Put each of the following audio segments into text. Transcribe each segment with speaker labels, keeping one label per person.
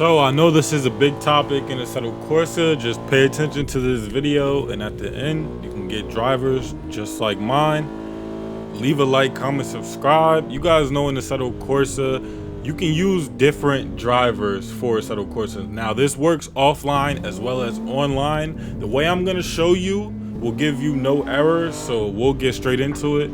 Speaker 1: So I know this is a big topic in Assetto Corsa. Just pay attention to this video, and at the end you can get drivers just like mine. Leave a like, comment, subscribe. You guys know in Assetto Corsa you can use different drivers for Assetto Corsa. Now this works offline as well as online. The way I'm gonna show you will give you no errors, so we'll get straight into it.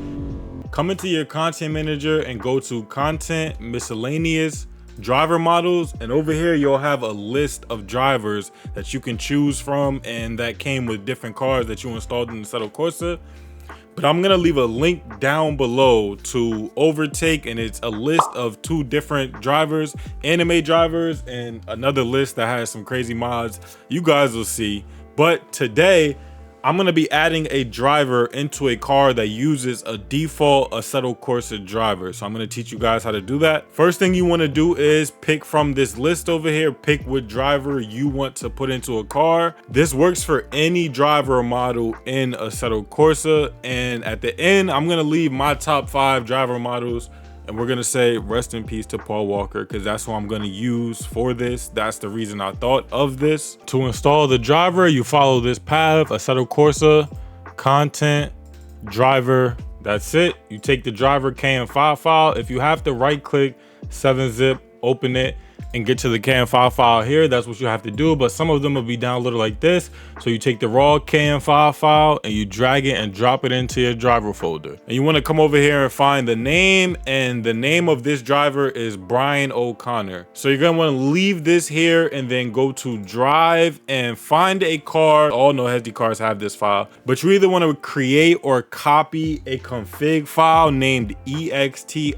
Speaker 1: Come into your content manager and go to content, miscellaneous, driver models, and over here you'll have a list of drivers that you can choose from and that came with different cars that you installed in Assetto Corsa. But I'm gonna leave a link down below to Overtake, and it's a list of 2 different drivers, anime drivers, and another list that has some crazy mods. You guys will see. But today I'm gonna be adding a driver into a car that uses a default Assetto Corsa driver. So I'm gonna teach you guys how to do that. First thing you wanna do is pick from this list over here, pick what driver you want to put into a car. This works for any driver model in Assetto Corsa. And at the end, I'm gonna leave my top 5 driver models, and we're gonna say rest in peace to Paul Walker, because that's what I'm gonna use for this. That's the reason I thought of this. To install the driver, you follow this path: Assetto Corsa, content, driver. That's it. You take the driver KM5 file. If you have to right click 7-zip, open it, and get to the KM5 file here, that's what you have to do. But some of them will be downloaded like this. So you take the raw KM5 file and you drag it and drop it into your driver folder. And you want to come over here and find the name, and the name of this driver is Brian O'Connor. So you're going to want to leave this here and then go to drive and find a car. All no HESI cars have this file, but you either want to create or copy a config file named ext_config.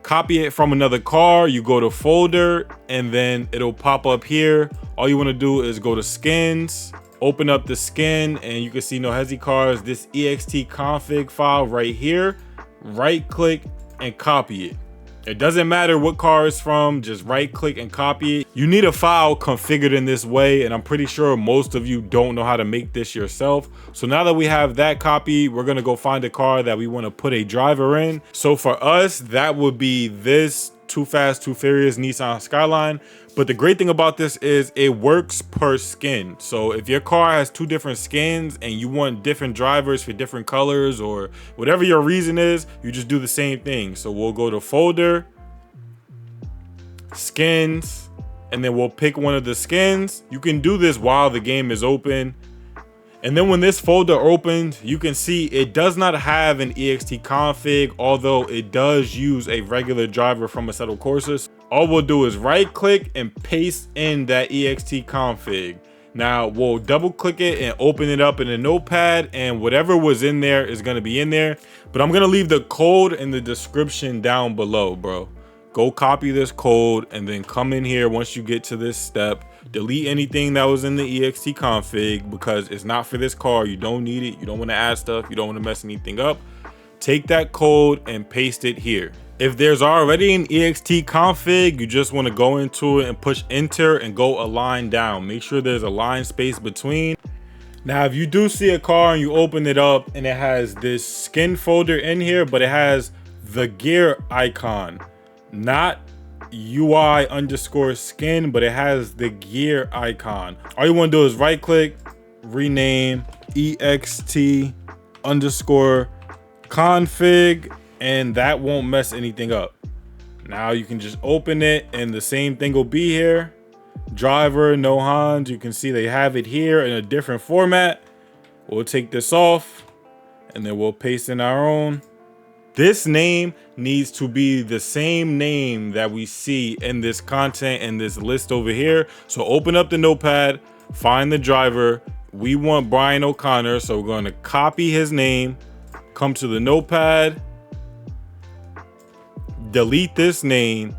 Speaker 1: Copy it from another car. You go to folder, and then it'll pop up here. All you want to do is go to skins, open up the skin, and you can see no HESI cars, this ext config file right here. Right click and copy it. It doesn't matter what car it's from, just right click and copy it. You need a file configured in this way, and I'm pretty sure most of you don't know how to make this yourself. So now that we have that copy, we're gonna go find a car that we want to put a driver in. So for us, that would be this Too Fast Too Furious Nissan Skyline. But the great thing about this is it works per skin. So if your car has 2 different skins and you want different drivers for different colors or whatever your reason is, you just do the same thing. So we'll go to folder, skins, and then we'll pick one of the skins. You can do this while the game is open. And then when this folder opens, you can see it does not have an ext config, although it does use a regular driver from Assetto Corsa. All we'll do is right click and paste in that ext config. Now we'll double click it and open it up in a notepad, and whatever was in there is going to be in there. But I'm going to leave the code in the description down below, bro. Go copy this code and then come in here. Once you get to this step, delete anything that was in the ext config because it's not for this car. You don't need it. You don't want to add stuff. You don't want to mess anything up. Take that code and paste it here. If there's already an ext config, you just want to go into it and push enter and go a line down. Make sure there's a line space between. Now, if you do see a car and you open it up and it has this skin folder in here, but it has the gear icon, not UI_skin, but it has the gear icon. All you want to do is right click, rename ext_config, and that won't mess anything up. Now you can just open it and the same thing will be here. Driver, no Hans. You can see they have it here in a different format. We'll take this off and then we'll paste in our own. This name needs to be the same name that we see in this content and this list over here. So open up the notepad, find the driver. We want Brian O'Connor, so we're going to copy his name, come to the notepad, delete this name,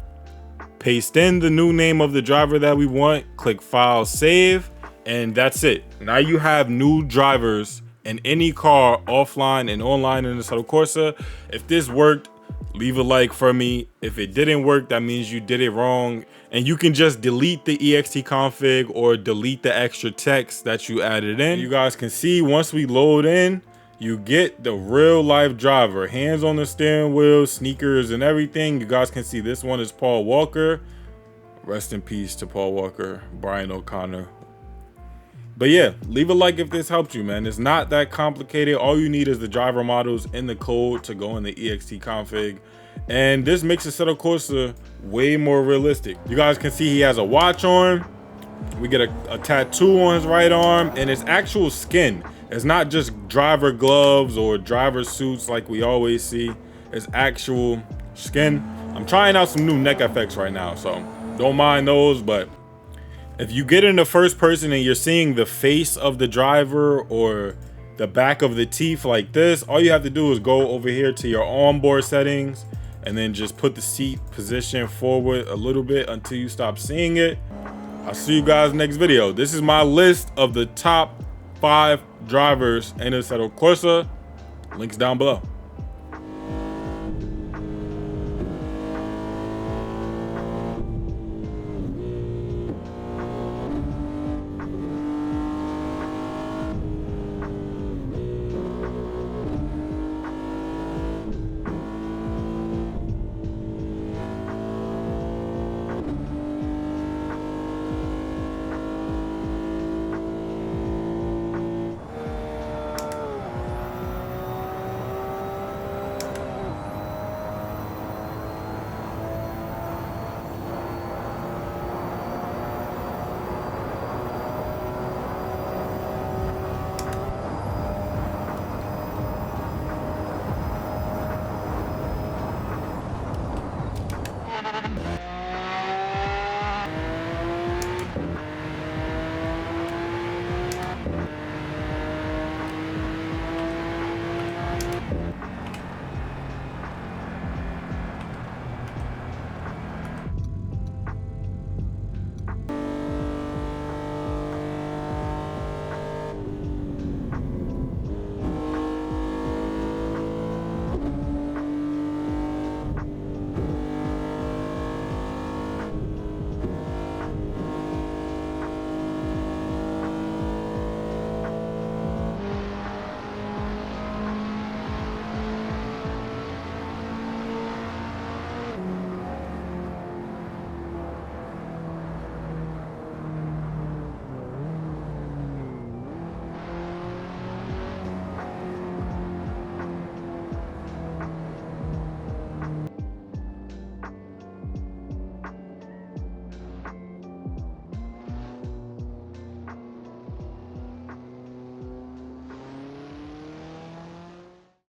Speaker 1: paste in the new name of the driver that we want, click file, save, and that's it. Now you have new drivers in any car offline and online in Assetto Corsa. If this worked, leave a like for me. If it didn't work, that means you did it wrong. And you can just delete the ext config or delete the extra text that you added in. You guys can see once we load in, you get the real life driver, hands on the steering wheel, sneakers and everything. You guys can see this one is Paul Walker. Rest in peace to Paul Walker, Brian O'Connor. But yeah, leave a like if this helped you, man. It's not that complicated. All you need is the driver models and the code to go in the ext config. And this makes Assetto Corsa way more realistic. You guys can see he has a watch on. We get a tattoo on his right arm, and it's actual skin. It's not just driver gloves or driver suits like we always see. It's actual skin. I'm trying out some new neck effects right now, so don't mind those. But if you get in the first person and you're seeing the face of the driver or the back of the teeth like this, all you have to do is go over here to your onboard settings and then just put the seat position forward a little bit until you stop seeing it. I'll see you guys next video. This is my list of the top 5 drivers in Assetto Corsa. Links down below.